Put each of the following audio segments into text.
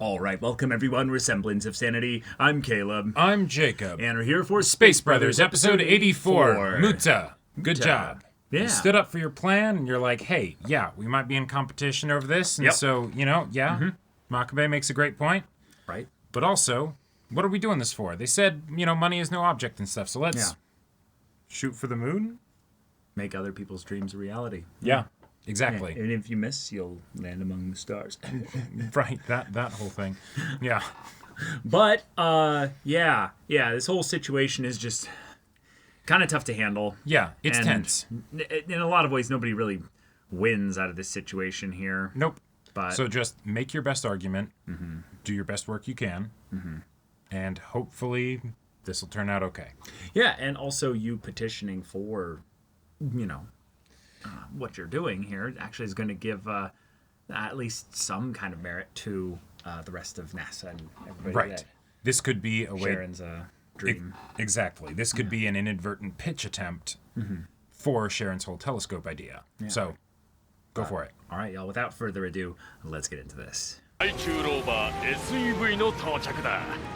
All right, welcome everyone. We're Semblance of Sanity. I'm Caleb. I'm Jacob. And we're here for Space Brothers, episode 84. Muta. Good Muta. job. Yeah. You stood up for your plan, and you're like, hey, yeah, we might be in competition over this. And so, Makabe makes a great point. Right. But also, what are we doing this for? They said, money is no object and stuff, so let's shoot for the moon? Make other people's dreams a reality. Yeah, exactly. And if you miss, you'll land among the stars. Right, that whole thing. Yeah. But, this whole situation is just kind of tough to handle. Yeah, it's tense. In a lot of ways, nobody really wins out of this situation here. Nope. But so just make your best argument, do your best work you can, and hopefully this will turn out okay. Yeah, and also you petitioning for, what you're doing here actually is going to give at least some kind of merit to the rest of NASA and everybody. Right. This could be a way. Sharon's dream. Exactly. This could be an inadvertent pitch attempt for Sharon's whole telescope idea. Yeah. So, go for it. All right, y'all. Without further ado, let's get into this.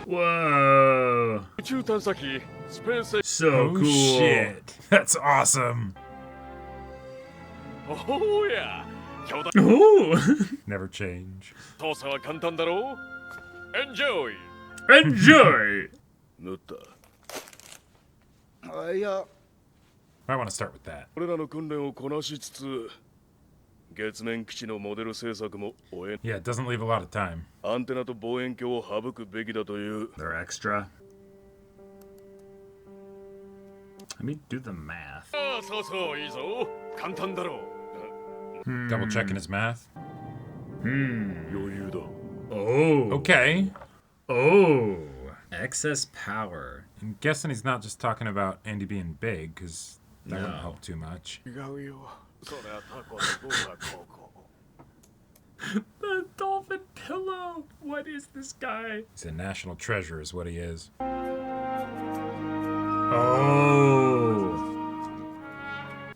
Whoa! So oh, cool. Shit. That's awesome. Ooh. Never change. Enjoy. I want to start with that. Yeah, it doesn't leave a lot of time. They're extra. Let me do the math. Double checking his math. Oh. Okay. Oh. Excess power. I'm guessing he's not just talking about Andy being big, because that wouldn't help too much. The dolphin pillow. What is this guy? He's a national treasure is what he is. Oh.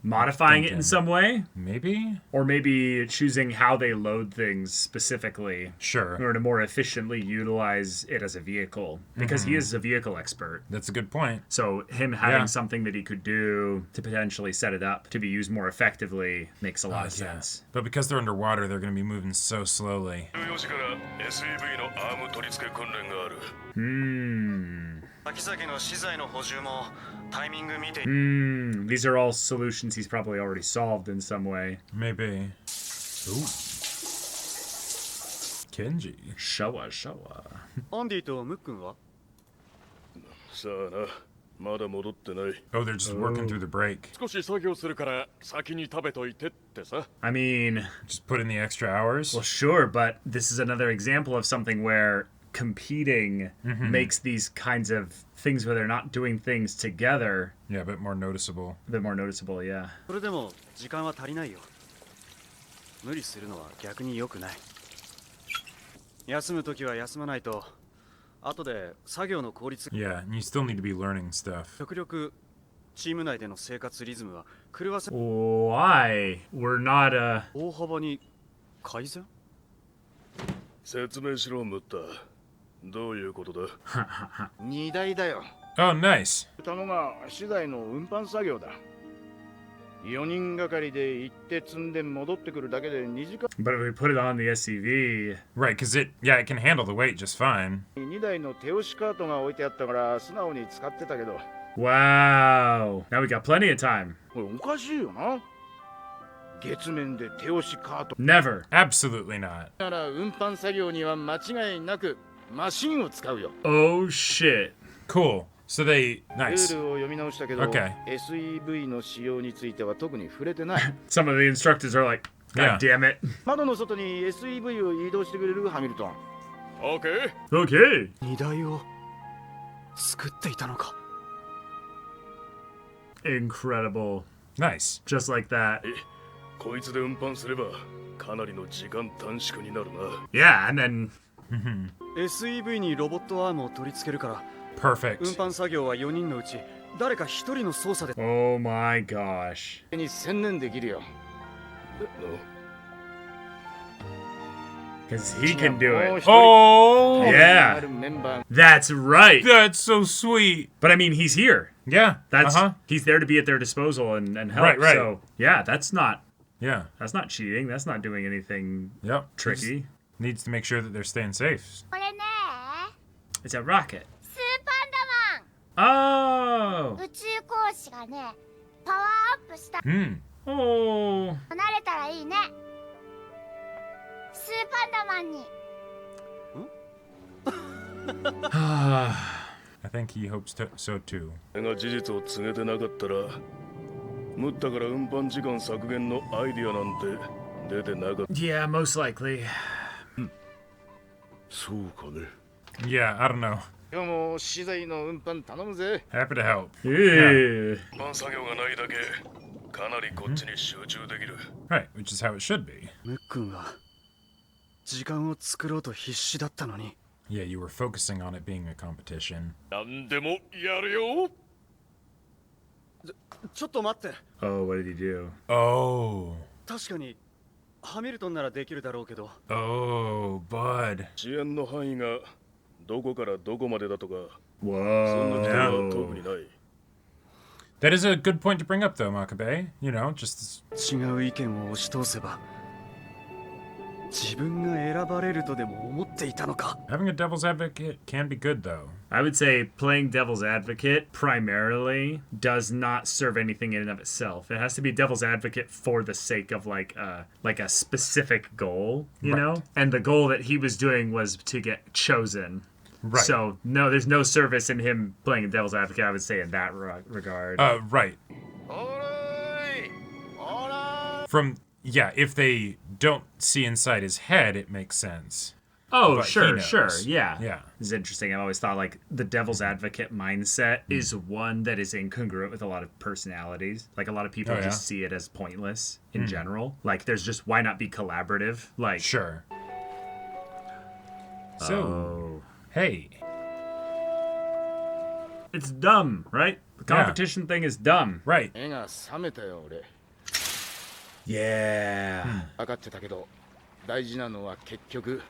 Modifying it in some way? Maybe? Or maybe choosing how they load things specifically. Sure. In order to more efficiently utilize it as a vehicle. Because he is a vehicle expert. That's a good point. So him having something that he could do to potentially set it up to be used more effectively makes a lot of sense. But because they're underwater, they're going to be moving so slowly. These are all solutions he's probably already solved in some way. Maybe. Ooh. Kenji. Showa. Oh, they're just working through the break. I mean, just put in the extra hours? Well, sure, but this is another example of something where competing makes these kinds of things where they're not doing things together. Yeah, a bit more noticeable. A bit more noticeable, yeah. Yeah, and you still need to be learning stuff. Why? We're not Oh, nice. But if we put it on the SUV... Right, because it can handle the weight just fine. Wow. Now we got plenty of time. Never. Absolutely not. Oh shit. Cool. So they... Nice. Okay. Some of the instructors are like, God damn it. Okay. Incredible. Nice. Just like that. Yeah, and then... Perfect. Oh my gosh. Because he can do it. Oh! Yeah. That's right. That's so sweet. But I mean, he's here. Yeah. That's He's there to be at their disposal and help. Right, right. So, yeah, that's not cheating. That's not doing anything tricky. Needs to make sure that they're staying safe. これね It's a rocket. スーパンダマン Oh. 宇宙飛行士がねパワーアップした Oh. 離れたらいいねスーパンダマンに I think he hopes so too. が事実を告げてなかったらムッタから運搬時間削減のアイディアなんて出てなかった。 Yeah, most likely. そうかね。 Yeah, I don't know. 今日も資材の運搬頼むぜ Happy to help. Yeah. 運搬作業がないだけかなりこっちに集中できる。 Right, which is how it should be. ムックンは時間を作ろうと必死だったのに Yeah, you were focusing on it being a competition. なんでもやるよ。ちょっと待って Oh, what did he do? Oh. 確かにハミルトンならできるだろうけど Oh, bud. 支援の範囲がどこからどこまでだとか、 Whoa. そんな規定は特にない。 That is a good point to bring up, though, Makabe. You know, just... 違う意見を押し通せば自分が選ばれるとでも思っていたのか Having a devil's advocate can be good, though. I would say playing devil's advocate primarily does not serve anything in and of itself. It has to be devil's advocate for the sake of like a specific goal, you know? And the goal that he was doing was to get chosen. Right. So, no, there's no service in him playing devil's advocate, I would say, in that regard. Right. おーいおら From... Yeah, if they don't see inside his head, it makes sense. Oh, But he sure, knows. sure. Yeah. Yeah. It's interesting. I've always thought like the devil's advocate mindset is one that is incongruent with a lot of personalities. Like a lot of people Oh, yeah? just see it as pointless in general. Like there's just why not be collaborative? Like Sure. So, oh. hey. It's dumb, right? The competition thing is dumb. Right. 目が覚めたよ俺 Yeah. 分かってたけど大事なのは結局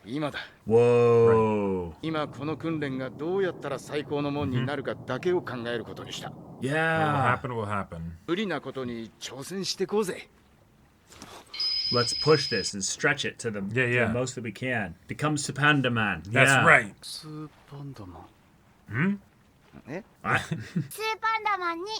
今だ Whoa. 今この訓練がどうやったら最高のもんになるかだけを考えることにした What will Yeah. happen will happen. 無理なことに挑戦してこうぜ Let's push this and stretch it to the, Yeah, to yeah. the most that we can. Become Supandaman. That's Yeah. right. スーパンダマン え I- スーパンダマンに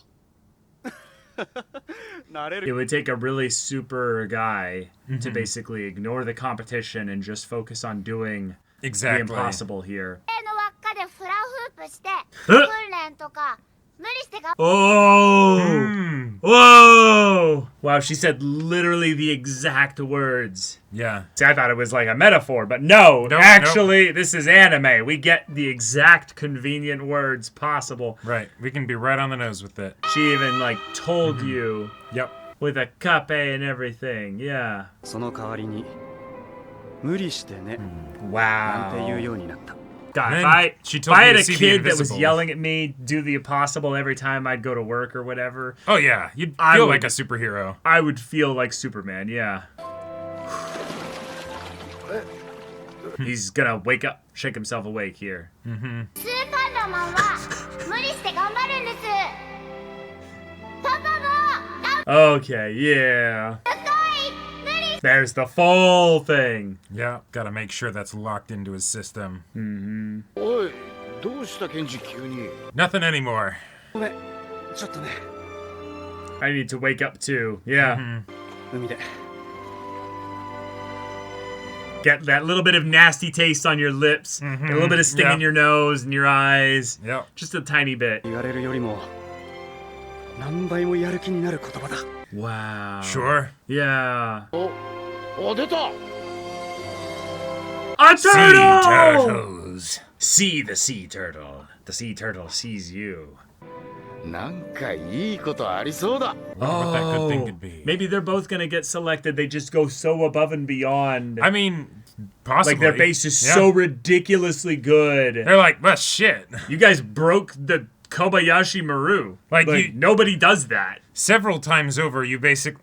なれ It る would take a really super guy to basically ignore the competition and just focus on doing the Exactly. impossible here. の輪っかでフラフープしてえ訓練とか無理してが Oh! Mm. Whoa! Wow, she said literally the exact words. Yeah. See, I thought it was like a metaphor, but no, Nope, actually, this is anime. We get the exact convenient words possible. Right. We can be right on the nose with it. She even, like, told you Yep. with a cape and everything. Yeah. その代わりに無理してね、 Wow. なんて言うようになった God, And if I, she if told I me had to a see the kid that was invisible. yelling at me, do the impossible every time I'd go to work or whatever, Oh, yeah. You'd I feel would- like a superhero. I would feel like Superman, yeah. He's gonna wake up, shake himself awake here. スーパンダマンは無理して頑張るんですパパも Okay, yeah. 深い無理 There's the full thing. Yeah. Gotta make sure that's locked into his system. おいどうしたケンジ急に Nothing anymore. ごめんちょっとね I need to wake up too. Yeah. 海で Get that little bit of nasty taste on your lips, a little bit of sting yeah. in your nose and your eyes. Yep. Just a tiny bit. 言われるよりも何倍もやる気になる言葉だ Wow. Sure. Yeah. お出た A Sea turtle! turtles. See the sea turtle. The sea turtle sees you. なんかいいことありそうだ Wonder what that good thing Oh, could be. maybe they're both gonna get selected. They just go so above and beyond. I mean, possibly. Like their base is Yeah. so ridiculously good. They're like, well, shit. You guys broke the Kobayashi Maru. Like, you- nobody does that. Several times over, you basically...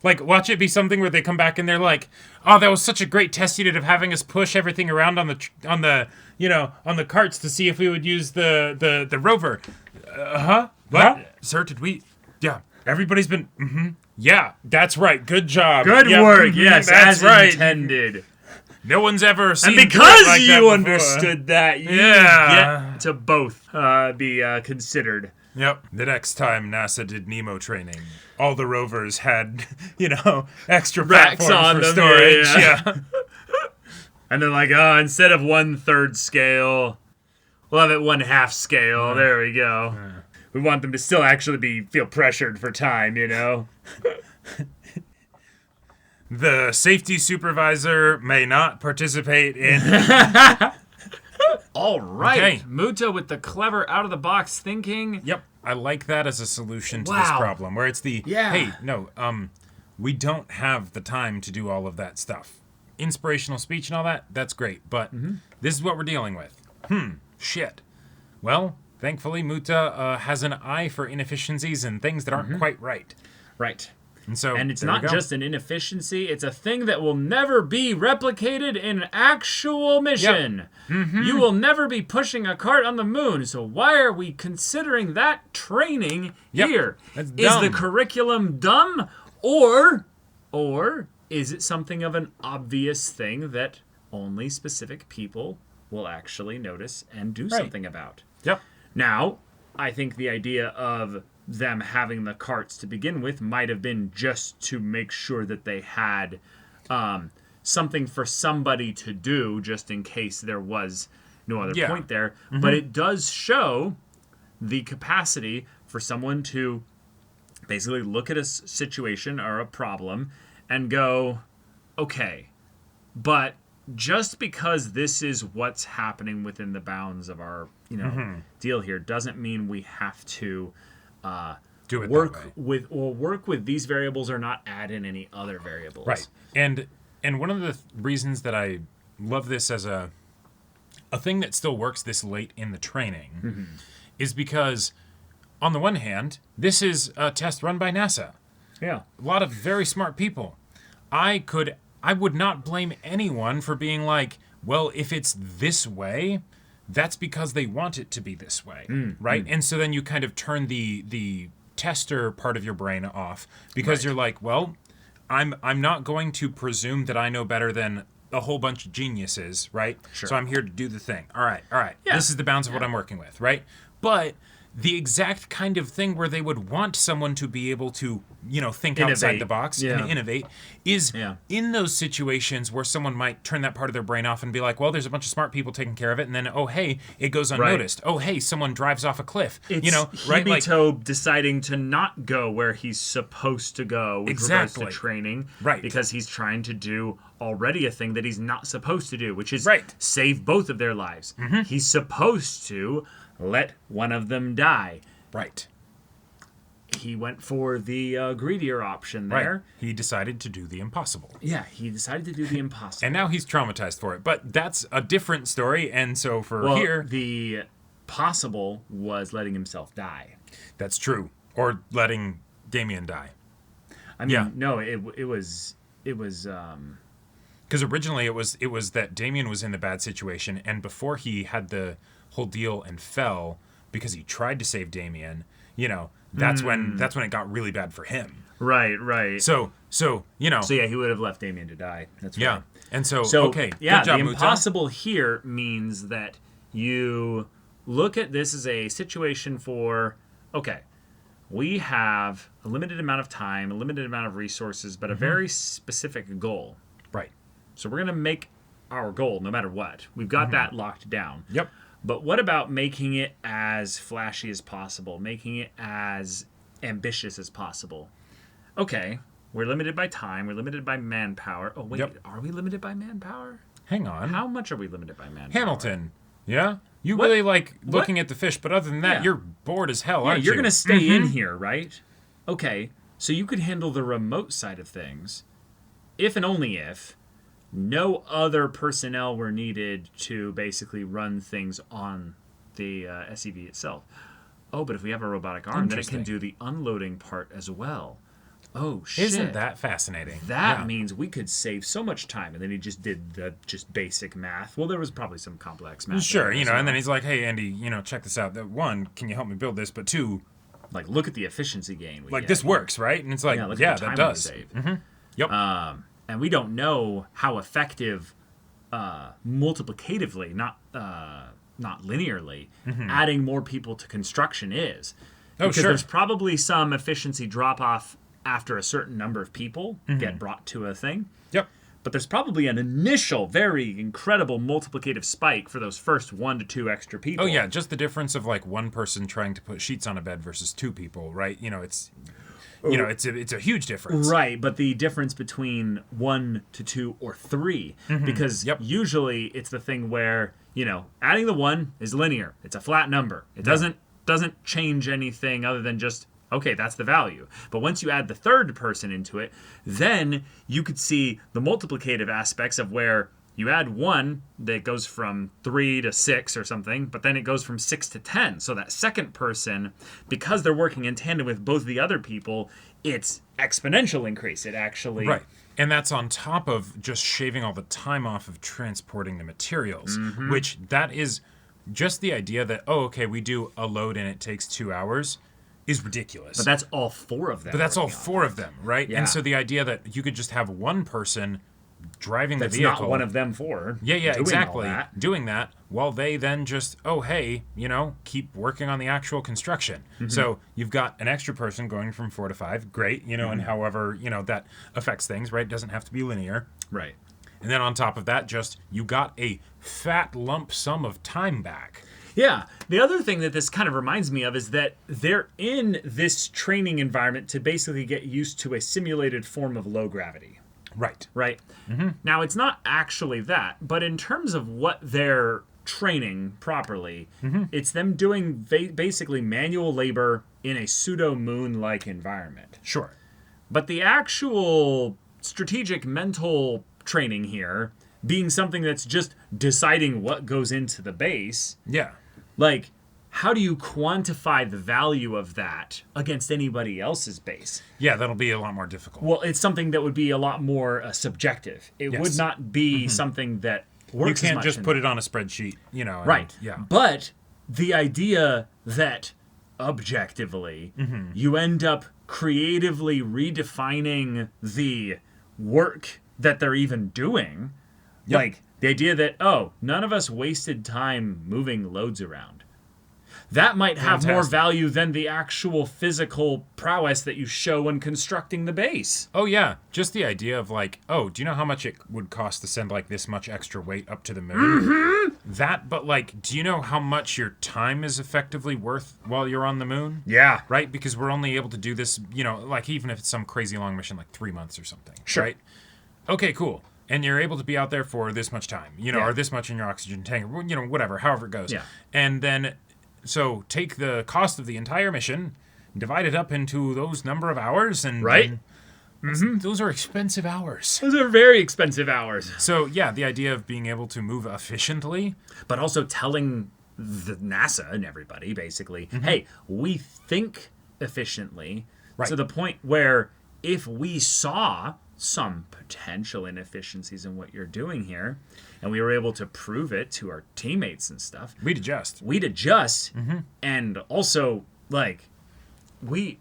Like, watch it be something where they come back and they're like, "Oh, that was such a great test you did of having us push everything around on the carts to see if we would use the rover." What? Huh? Sir, did we? Yeah. Everybody's been. Yeah, that's right. Good job. Good Yep, work. Yes, that's as right. intended. No one's ever seen. And do it because like that you before. understood that, you Yeah. get to both be considered. Yep. The next time NASA did Nemo training, all the rovers had, extra Racks platforms on for them, storage. yeah. And they're like, instead of 1/3 scale, we'll have it 1/2 scale. There we go. We want them to still actually feel pressured for time, The safety supervisor may not participate in. All right. Okay. Muta with the clever out-of-the-box thinking. Yep. I like that as a solution to this Wow. problem, where it's Yeah. hey, no, we don't have the time to do all of that stuff. Inspirational speech and all that, that's great, but this is what we're dealing with. Shit. Well, thankfully, Muta has an eye for inefficiencies and things that aren't quite right. Right. And it's there we not go. just an inefficiency, it's a thing that will never be replicated in an actual mission. You will never be pushing a cart on the moon, so why are we considering that training Yep. here? That's Is the dumb. curriculum dumb, or is it something of an obvious thing that only specific people will actually notice and do something about? Yep. Now, I think the idea of them having the carts to begin with might have been just to make sure that they had something for somebody to do, just in case there was no other Yeah. point there. But it does show the capacity for someone to basically look at a situation or a problem and go, okay, but just because this is what's happening within the bounds of our deal here doesn't mean we have to Do it work that way. work with these variables or not add in any other variables. Right. And one of the reasons that I love this as a thing that still works this late in the training is because, on the one hand, this is a test run by NASA. Yeah. A lot of very smart people. I would not blame anyone for being like, well, if it's this way, that's because they want it to be this way, right? And so then you kind of turn the tester part of your brain off because you're like, well, I'm not going to presume that I know better than a whole bunch of geniuses, right? Sure. So I'm here to do the thing. All right. Yeah. This is the bounds of what I'm working with, right? But the exact kind of thing where they would want someone to be able to, think outside Innovate. the box Yeah. and innovate is in those situations where someone might turn that part of their brain off and be like, well, there's a bunch of smart people taking care of it. And then, oh, hey, it goes unnoticed. Oh, hey, someone drives off a cliff. It's right? Hibito deciding to not go where he's supposed to go with regards Exactly. to training. Right. Because he's trying to do already a thing that he's not supposed to do, which is Right. save both of their lives. He's supposed to let one of them die. Right. He went for the greedier option there. Right. He decided to do the impossible. Yeah, he decided to do the impossible. And now he's traumatized for it. But that's a different story. And so for here, the possible was letting himself die. that's true. Or letting Damien die. I mean, Yeah. no, it was Because originally it was that Damien was in the bad situation, and before he had the whole deal and fell because he tried to save Damien, that's when it got really bad for him. right. So So yeah, he would have left Damien to die. That's yeah, right. and so okay, yeah, good job, the Muta. impossible here means that you look at this as a situation for, okay, we have a limited amount of time, a limited amount of resources, but a very specific goal. Right. So we're going to make our goal no matter what. We've got that locked down. Yep. But what about making it as flashy as possible, making it as ambitious as possible? Okay, we're limited by time, we're limited by manpower. Oh, wait, Yep. Are we limited by manpower? Hang on. How much are we limited by manpower? Hamilton. Yeah? You What? really like looking at the fish, but other than that, Yeah. you're bored as hell, Yeah, aren't you? you're going to stay in here, right? Okay, so you could handle the remote side of things if and only if no other personnel were needed to basically run things on the SEV itself. Oh, but if we have a robotic arm, then it can Interesting. do the unloading part as well. oh shit. Isn't that fascinating? That means we could save so much time. And then he just did the just basic math. Well, there was probably some complex math. Sure, there you as know, and well. then he's like, hey, Andy, check this out. One, can you help me build this? But two, like, look at the efficiency gain. this works, right? And it's like, Look yeah, at the time that does. we save. Yep. And we don't know how effective multiplicatively, not linearly, adding more people to construction is. Because there's probably some efficiency drop-off after a certain number of people get brought to a thing. Yep. But there's probably an initial, very incredible multiplicative spike for those first 1 to 2 extra people. Oh, yeah, just the difference of, like, one person trying to put sheets on a bed versus 2 people, right? It's a huge difference. Right, but the difference between 1 to 2 or 3, because usually it's the thing where, adding the 1 is linear. It's a flat number. It doesn't change anything other than just, okay, that's the value. But once you add the third person into it, then you could see the multiplicative aspects of where you add 1 that goes from 3 to 6 or something, but then it goes from 6 to 10. So that second person, because they're working in tandem with both the other people, it's exponential increase. It actually... Right. And that's on top of just shaving all the time off of transporting the materials, which that is just the idea that, we do a load and it takes 2 hours is ridiculous. But that's all 4 of them. But that's all 4 of them, right? Yeah. And so the idea that you could just have one person driving the that's vehicle. not one of them 4. Yeah, doing exactly. all that. Doing that while they then just, keep working on the actual construction. So you've got an extra person going from 4 to 5. Great, and however, that affects things, right? It doesn't have to be linear. Right. And then on top of that, just you got a fat lump sum of time back. Yeah. The other thing that this kind of reminds me of is that they're in this training environment to basically get used to a simulated form of low gravity. Right. Right? Now, it's not actually that, but in terms of what they're training properly, it's them doing basically manual labor in a pseudo-moon-like environment. Sure. But the actual strategic mental training here being something that's just deciding what goes into the base, Yeah. like, how do you quantify the value of that against anybody else's base? Yeah, that'll be a lot more difficult. Well, it's something that would be a lot more subjective. It would not be something that works You as can't much just in put it on a spreadsheet, Right. Yeah. But the idea that objectively you end up creatively redefining the work that they're even doing, like the idea that, none of us wasted time moving loads around. That might have more value than the actual physical prowess that you show when constructing the base. Oh, yeah. Just the idea of like, do you know how much it would cost to send like this much extra weight up to the moon? That, but like, do you know how much your time is effectively worth while you're on the moon? Yeah. Right? Because we're only able to do this, like even if it's some crazy long mission, like 3 months or something. Sure. Right? Okay, cool. And you're able to be out there for this much time, or this much in your oxygen tank, or, whatever, however it goes. Yeah. And then, so take the cost of the entire mission, divide it up into those number of hours, and Right. Those are expensive hours. Those are very expensive hours. So, yeah, the idea of being able to move efficiently. But also telling the NASA and everybody, basically, hey, we think efficiently to the point where if we saw some potential inefficiencies in what you're doing here, and we were able to prove it to our teammates and stuff, We'd adjust. And also, like, we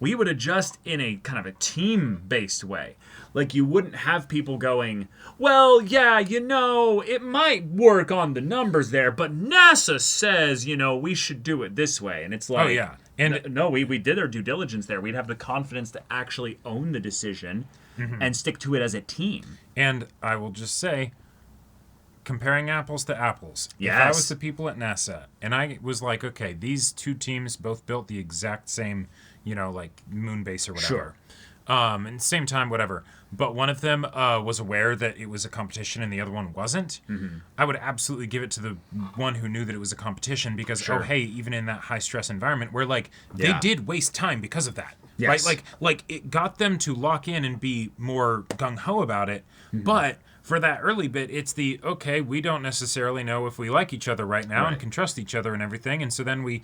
would adjust in a kind of a team-based way. Like, you wouldn't have people going, well, yeah, it might work on the numbers there, but NASA says, we should do it this way. And it's like, Oh, yeah. And no, we did our due diligence there. We'd have the confidence to actually own the decision and stick to it as a team. And I will just say, comparing apples to apples. Yes. If I was the people at NASA, and I was like, okay, these two teams both built the exact same, like moon base or whatever. Sure. And same time, whatever. But one of them was aware that it was a competition and the other one wasn't. I would absolutely give it to the one who knew that it was a competition because, even in that high stress environment where like they did waste time because of that. Yes. Right? Like it got them to lock in and be more gung-ho about it. But for that early bit, it's the, okay, we don't necessarily know if we like each other right now and Right. can trust each other and everything. And so then we,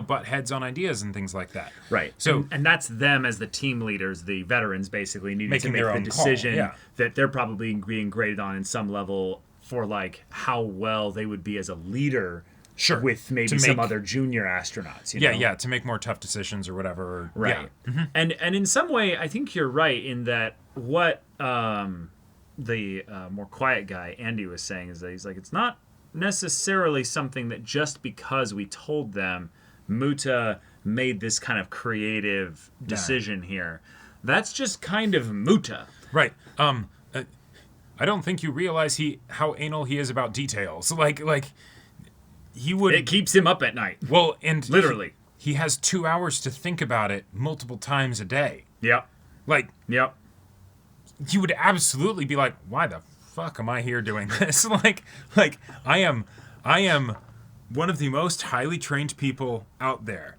butt heads on ideas and things like that. Right. So, and that's them as the team leaders, the veterans basically needing to Making make their the own decision call, yeah. that they're probably being graded on in some level for like how well they would be as a leader Sure. with maybe To some make- other junior astronauts. You yeah, know? yeah, to make more tough decisions or whatever. Or, Right. Yeah. And in some way, I think you're right in that what the more quiet guy, Andy, was saying is that he's like, it's not necessarily something that just because we told them Muta made this kind of creative decision here. That's just kind of Muta. Right. I don't think you realize how anal he is about details. Like he would. It keeps him up at night. Well, and Literally. he has 2 hours to think about it multiple times a day. Yep. Like, Yep. you would absolutely be like, why the fuck am I here doing this? like I am one of the most highly trained people out there.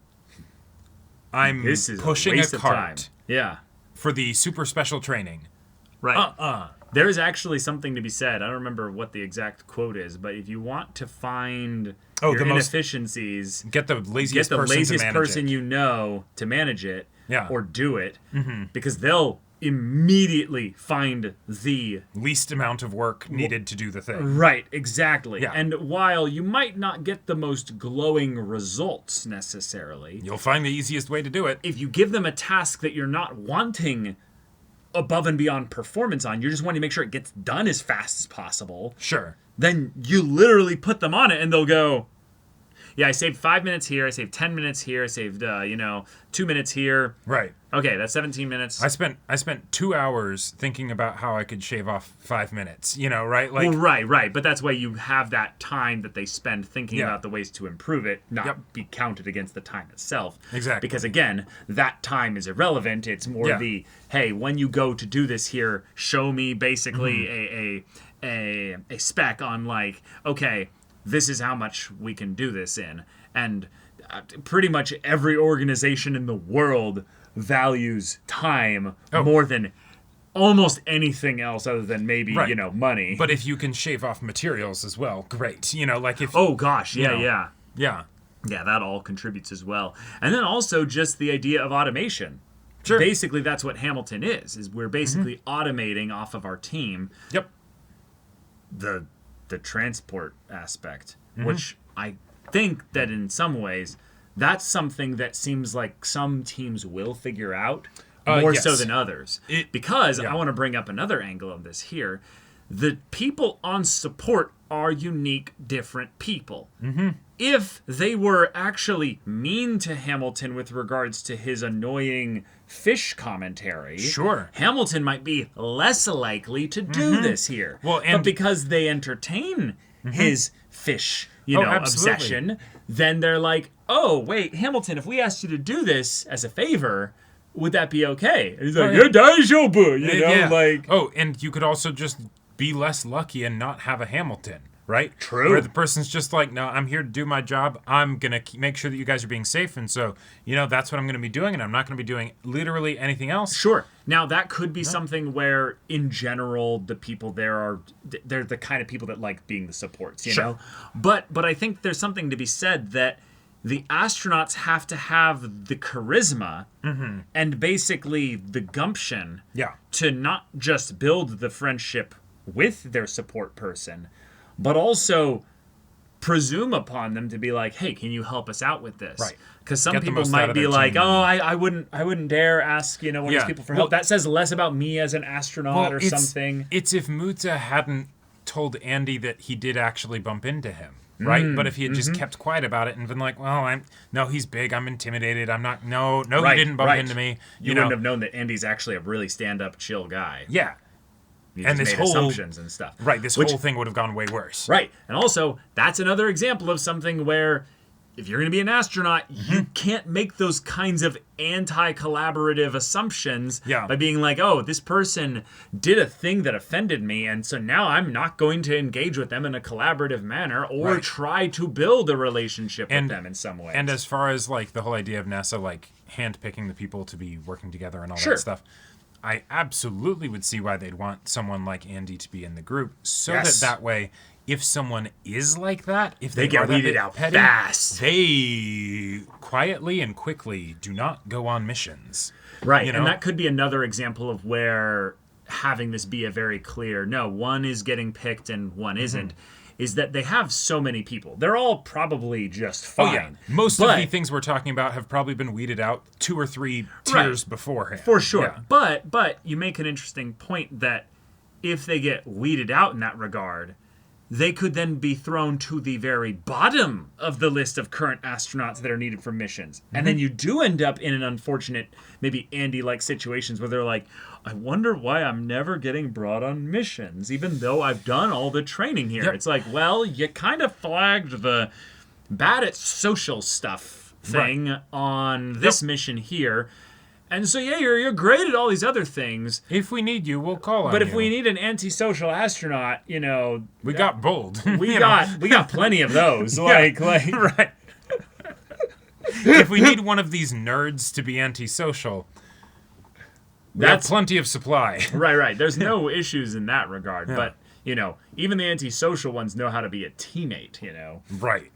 I'm This is pushing a waste a of time. cart Yeah. for the super special training. Right. There is actually something to be said. I don't remember what the exact quote is, but if you want to find your the most- inefficiencies, Get the laziest get the person laziest to manage person it. you know to manage it, Yeah. or do it, because they'll immediately find the least amount of work needed to do the thing. right, exactly. Yeah. And while you might not get the most glowing results necessarily, You'll find the easiest way to do it. if you give them a task that you're not wanting above and beyond performance on, you're just wanting to make sure it gets done as fast as possible, Sure. then you literally put them on it and they'll go, yeah, I saved 5 minutes here, I saved 10 minutes here, I saved 2 minutes here. Right. Okay, that's 17 minutes. I spent 2 hours thinking about how I could shave off 5 minutes. Right? Like, Well, right. But that's why you have that time that they spend thinking Yeah. about the ways to improve it, not Yep. be counted against the time itself. Exactly. Because again, that time is irrelevant. It's more Yeah. the, hey, when you go to do this here, show me basically Mm-hmm. a spec on like, okay, this is how much we can do this in. And pretty much every organization in the world values time more than almost anything else other than maybe, Right. money. but if you can shave off materials as well, great. Like if oh gosh, yeah, know. yeah. yeah. Yeah, that all contributes as well. And then also just the idea of automation. Sure. Basically that's what Hamilton is we're basically automating off of our team Yep. the transport aspect, which I think that in some ways that's something that seems like some teams will figure out more yes. so than others. Because I want to bring up another angle of this here. The people on support are unique, different people. If they were actually mean to Hamilton with regards to his annoying fish commentary, Sure. Hamilton might be less likely to do this here. Well, but and- because they entertain his fish, absolutely. obsession, then they're like, oh, wait, Hamilton, if we asked you to do this as a favor, would that be okay? And he's like, yeah, daijoubu, like... Oh, and you could also just be less lucky and not have a Hamilton, right? True. Where the person's just like, no, I'm here to do my job. I'm going to make sure that you guys are being safe. And so, that's what I'm going to be doing. And I'm not going to be doing literally anything else. Sure. Now, that could be something where, in general, the people there they're the kind of people that like being the supports, you know? But I think there's something to be said that the astronauts have to have the charisma and basically the gumption Yeah. to not just build the friendship with their support person, but also presume upon them to be like, hey, can you help us out with this? Right. Because some Get the people most out might of be their like, team. oh, I wouldn't dare ask, one of these Yeah. people for Well, help. That says less about me as an astronaut or something. It's if Muta hadn't told Andy that he did actually bump into him, right? But if he had just kept quiet about it and been like, well, no, he's big, I'm intimidated, I'm not, no, Right, he didn't bump right. into me. You wouldn't have known that Andy's actually a really stand-up, chill guy. Yeah. You And just this made whole- assumptions and stuff. Right, this Which- whole thing would have gone way worse. Right. And also, that's another example of something where if you're going to be an astronaut, you can't make those kinds of anti-collaborative assumptions by being like, oh, this person did a thing that offended me, and so now I'm not going to engage with them in a collaborative manner or try to build a relationship with them in some way. And as far as like the whole idea of NASA like handpicking the people to be working together and all Sure. that stuff, I absolutely would see why they'd want someone like Andy to be in the group, so Yes. that way, if someone is like that, if They they get are that weeded bit out petty, fast. they quietly and quickly do not go on missions. Right, You know? and that could be another example of where having this be a very clear, no, one is getting picked and one isn't, is that they have so many people. They're all probably just fine. Oh yeah, most of But- the things we're talking about have probably been weeded out 2 or 3 Right. tiers beforehand. For sure. Yeah. But you make an interesting point that if they get weeded out in that regard, they could then be thrown to the very bottom of the list of current astronauts that are needed for missions. And then you do end up in an unfortunate, maybe Andy-like situations where they're like, I wonder why I'm never getting brought on missions, even though I've done all the training here. Yep. It's like, well, you kind of flagged the bad at social stuff thing on this mission here. And so, yeah, you're great at all these other things. If we need you, we'll call on But you. if we need an antisocial astronaut, we got bold. we You know? got plenty of those. Like right. If we need one of these nerds to be antisocial, we have That's plenty of supply. right. There's no issues in that regard. Yeah. But even the antisocial ones know how to be a teammate. Right.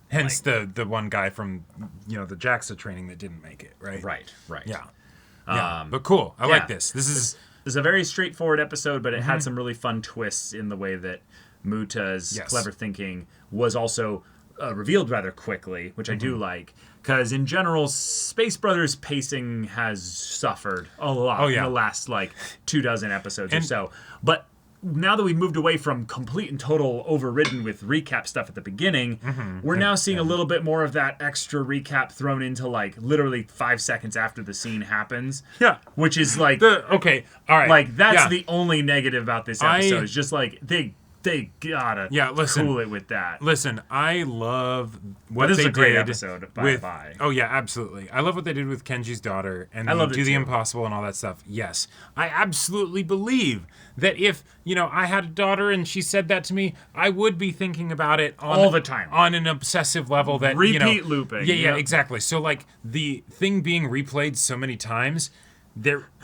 Hence the one guy from the JAXA training that didn't make it. Right. Right. Yeah. But cool. I like yeah. this. This is It's a very straightforward episode, but it had some really fun twists in the way that Muta's Yes. clever thinking was also revealed rather quickly, which I do like. Because in general, Space Brothers pacing has suffered a lot in the last 24 episodes or And- so. But now that we've moved away from complete and total overridden with recap stuff at the beginning, we're now seeing a little bit more of that extra recap thrown into literally 5 seconds after the scene happens. Yeah. Which is okay. All right. that's Yeah. the only negative about this episode. It's just they gotta listen. cool it with that. Listen, I love what this they is a great did episode, by with. the by. Oh yeah, absolutely. I love what they did with Kenji's daughter and I the loved it do the too. impossible and all that stuff. Yes, I absolutely believe that if I had a daughter and she said that to me, I would be thinking about it All the time. on an obsessive level. That Repeat looping, Yeah, yep. exactly. So the thing being replayed so many times.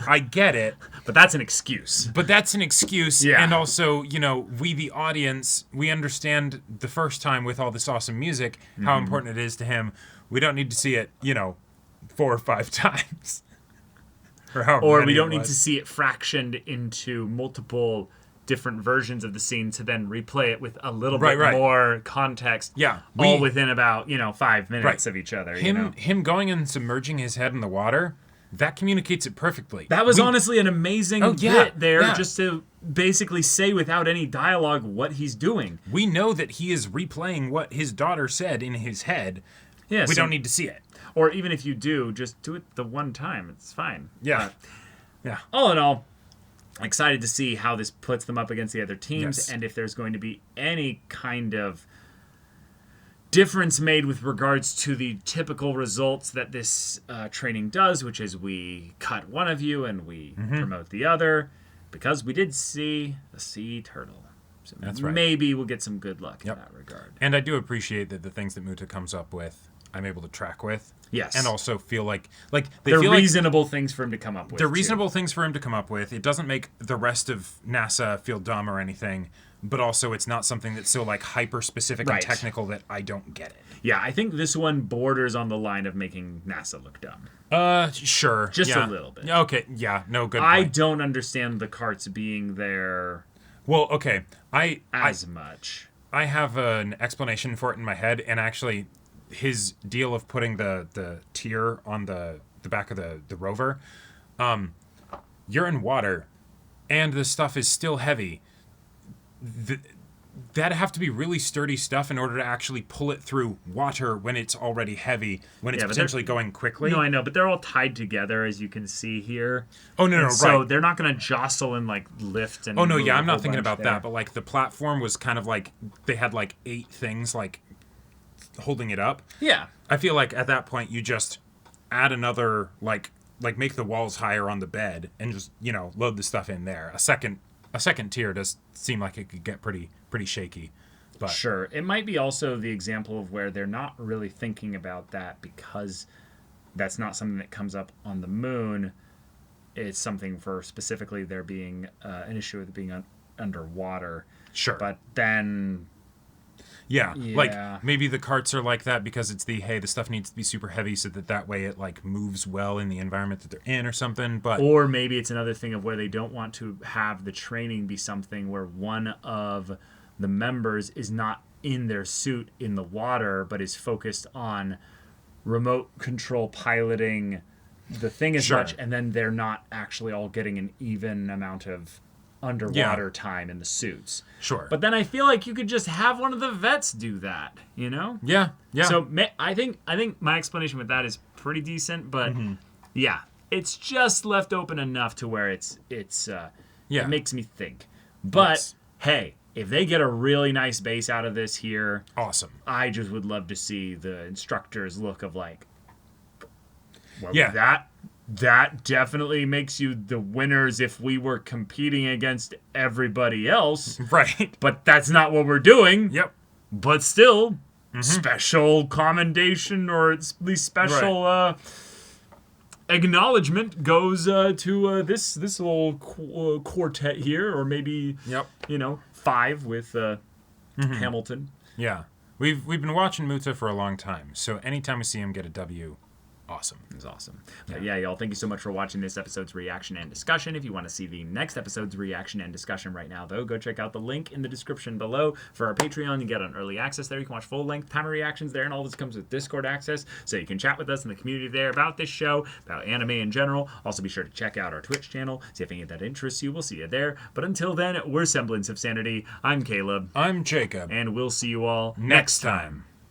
I get it, But that's an excuse. but that's an excuse. Yeah. And also, we, the audience, we understand the first time with all this awesome music, how important it is to him. We don't need to see it, 4 or 5 times. Or we don't need to see it fractioned into multiple different versions of the scene to then replay it with a little bit Right. more context. Yeah, all within about 5 minutes of each other. Him going and submerging his head in the water, that communicates it perfectly. That was honestly an amazing bit there, yeah. just to basically say without any dialogue what he's doing. We know that he is replaying what his daughter said in his head. Yeah, We don't need to see it. Or even if you do, just do it the one time. It's fine. Yeah. Yeah. All in all, excited to see how this puts them up against the other teams Yes. and if there's going to be any kind of difference made with regards to the typical results that this training does, which is we cut one of you and we promote the other, because we did see a sea turtle. So That's right. maybe we'll get some good luck Yep. in that regard. And I do appreciate that the things that Muta comes up with, I'm able to track with. Yes. And also feel like They're feel reasonable things for him to come up with. They're too. reasonable things for him to come up with. It doesn't make the rest of NASA feel dumb or anything, but also it's not something that's so hyper specific Right. and technical that I don't get it. Yeah, I think this one borders on the line of making NASA look dumb. Sure. Just yeah. a little bit. Okay, yeah, no good I point. don't understand the carts being there Well, okay. as much. I have an explanation for it in my head, and actually his deal of putting the tier on the back of the rover, you're in water and the stuff is still heavy. That'd have to be really sturdy stuff in order to actually pull it through water when it's already heavy, when it's Yeah, but potentially going quickly. No, I know, but they're all tied together, as you can see here. Oh, no, And so right. they're not going to jostle and lift and. Oh, no, move yeah, a I'm not whole thinking bunch about there. that, but the platform was kind of they had 8 things holding it up. Yeah. I feel like at that point you just add another make the walls higher on the bed and just load the stuff in there. A second tier does seem like it could get pretty shaky. But Sure. It might be also the example of where they're not really thinking about that because that's not something that comes up on the moon. it's something for specifically there being an issue with being underwater. Sure. But then... Yeah, Yeah. like maybe the carts are like that because it's the stuff needs to be super heavy so that way it like moves well in the environment that they're in or something. But or maybe it's another thing of where they don't want to have the training be something where one of the members is not in their suit in the water, but is focused on remote control piloting the thing as much, and then they're not actually all getting an even amount of underwater time in the suits. Sure. But then I feel like you could just have one of the vets do that, you know? Yeah. So I think my explanation with that is pretty decent, but yeah, it's just left open enough to where it makes me think. But hey, if they get a really nice base out of this here, awesome. I just would love to see the instructor's look of like, well, that definitely makes you the winners if we were competing against everybody else. Right. But that's not what we're doing. Yep. But still, special commendation or at least special acknowledgement goes to this little quartet here, or maybe 5 with Hamilton. Yeah. We've been watching Muta for a long time, so anytime we see him get a W, awesome. It was awesome. But yeah, y'all, thank you so much for watching this episode's reaction and discussion. If you want to see the next episode's reaction and discussion right now, though, go check out the link in the description below for our Patreon. You get an early access there. You can watch full-length timer reactions there, and all this comes with Discord access, so you can chat with us in the community there about this show, about anime in general. Also, be sure to check out our Twitch channel. See if any of that interests you. We'll see you there. But until then, we're Semblance of Sanity. I'm Caleb. I'm Jacob. And we'll see you all next time.